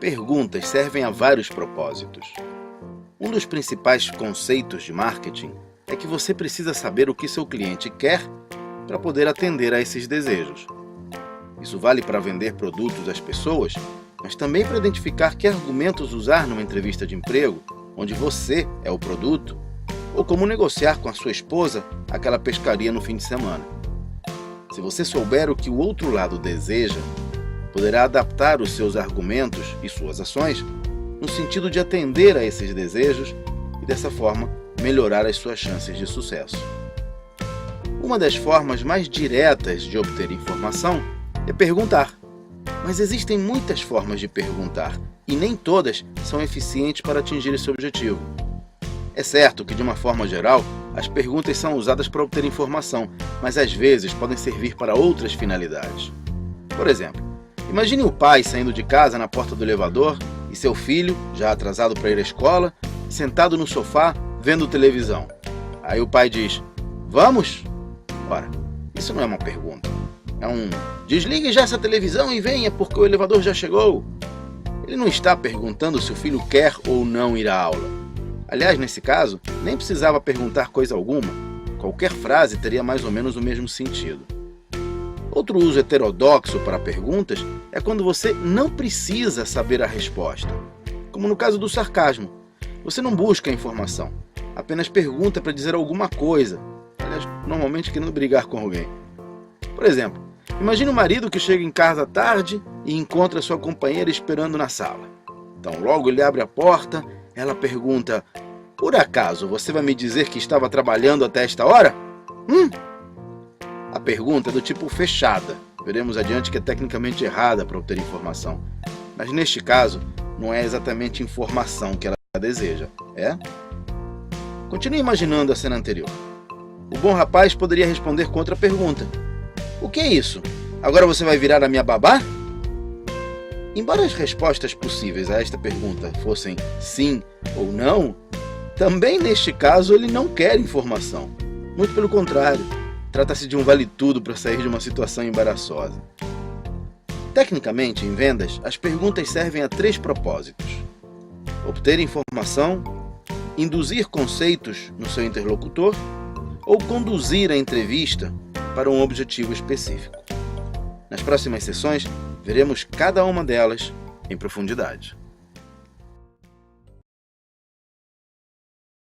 Perguntas servem a vários propósitos. Um dos principais conceitos de marketing é que você precisa saber o que seu cliente quer para poder atender a esses desejos. Isso vale para vender produtos às pessoas, mas também para identificar que argumentos usar numa entrevista de emprego, onde você é o produto, ou como negociar com a sua esposa aquela pescaria no fim de semana. Se você souber o que o outro lado deseja, poderá adaptar os seus argumentos e suas ações no sentido de atender a esses desejos e, dessa forma, melhorar as suas chances de sucesso. Uma das formas mais diretas de obter informação é perguntar. Mas existem muitas formas de perguntar e nem todas são eficientes para atingir esse objetivo. É certo que, de uma forma geral, as perguntas são usadas para obter informação, mas às vezes podem servir para outras finalidades. Por exemplo, imagine o pai saindo de casa na porta do elevador e seu filho, já atrasado para ir à escola, sentado no sofá, vendo televisão. Aí o pai diz: "Vamos?" Ora, isso não é uma pergunta. É um "desligue já essa televisão e venha porque o elevador já chegou." Ele não está perguntando se o filho quer ou não ir à aula. Aliás, nesse caso, nem precisava perguntar coisa alguma. Qualquer frase teria mais ou menos o mesmo sentido. Outro uso heterodoxo para perguntas é quando você não precisa saber a resposta, como no caso do sarcasmo. Você não busca a informação, apenas pergunta para dizer alguma coisa, aliás, normalmente querendo brigar com alguém. Por exemplo, imagine um marido que chega em casa à tarde e encontra sua companheira esperando na sala. Então, logo ele abre a porta, ela pergunta: "Por acaso você vai me dizer que estava trabalhando até esta hora?" A pergunta é do tipo fechada. Veremos adiante que é tecnicamente errada para obter informação. Mas neste caso, não é exatamente informação que ela deseja, é? Continue imaginando a cena anterior. O bom rapaz poderia responder com outra pergunta: "O que é isso? Agora você vai virar a minha babá?" Embora as respostas possíveis a esta pergunta fossem sim ou não, também neste caso ele não quer informação. Muito pelo contrário, trata-se de um vale-tudo para sair de uma situação embaraçosa. Tecnicamente, em vendas, as perguntas servem a 3 propósitos: obter informação, induzir conceitos no seu interlocutor ou conduzir a entrevista para um objetivo específico. Nas próximas sessões, veremos cada uma delas em profundidade.